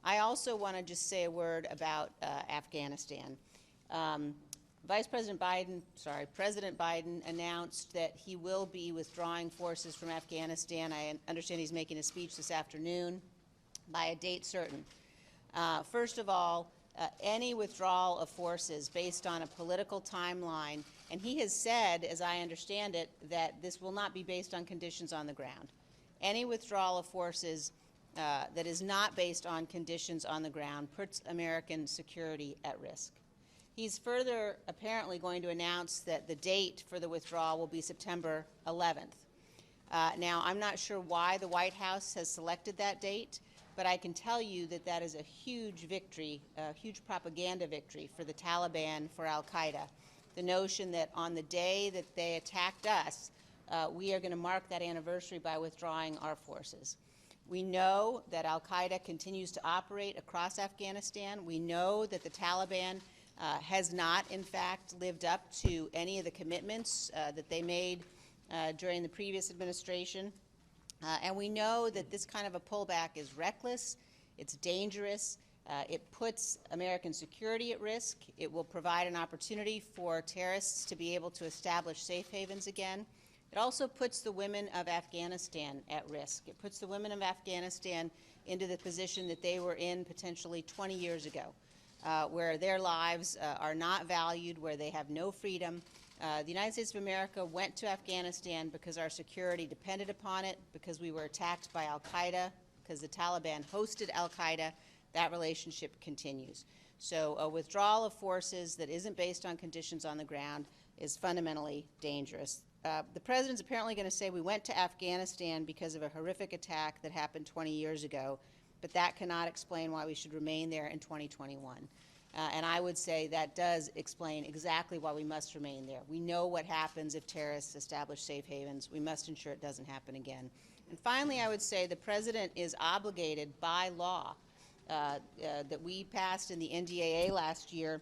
I also want to just say a word about Afghanistan. President Biden announced that he will be withdrawing forces from Afghanistan. I understand he's making a speech this afternoon by a date certain. First of all, any withdrawal of forces based on a political timeline, and he has said, as I understand it, that this will not be based on conditions on the ground. Any withdrawal of forces that is not based on conditions on the ground puts American security at risk. He's further apparently going to announce that the date for the withdrawal will be September 11th. Now, I'm not sure why the White House has selected that date, but I can tell you that that is a huge victory, a huge propaganda victory for the Taliban, for al-Qaeda. The notion that on the day that they attacked us, we are going to mark that anniversary by withdrawing our forces. We know that al-Qaeda continues to operate across Afghanistan. We know that the Taliban has not, in fact, lived up to any of the commitments that they made during the previous administration. And we know that this kind of a pullback is reckless, it's dangerous, it puts American security at risk, it will provide an opportunity for terrorists to be able to establish safe havens again. It also puts the women of Afghanistan at risk. It puts the women of Afghanistan into the position that they were in potentially 20 years ago, where their lives are not valued, where they have no freedom. The United States of America went to Afghanistan because our security depended upon it, because we were attacked by al-Qaeda, because the Taliban hosted al-Qaeda. That relationship continues. So a withdrawal of forces that isn't based on conditions on the ground is fundamentally dangerous. The president's apparently going to say we went to Afghanistan because of a horrific attack that happened 20 years ago, but that cannot explain why we should remain there in 2021. And I would say that does explain exactly why we must remain there. We know what happens if terrorists establish safe havens. We must ensure it doesn't happen again. And finally, I would say the president is obligated by law that we passed in the NDAA last year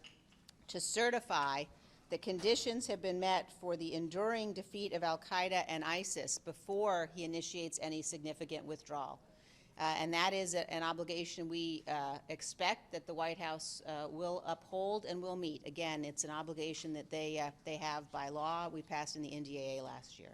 to certify that conditions have been met for the enduring defeat of al-Qaeda and ISIS before he initiates any significant withdrawal. And that is an obligation we expect that the White House will uphold and will meet. Again, it's an obligation that they have by law. We passed in the NDAA last year.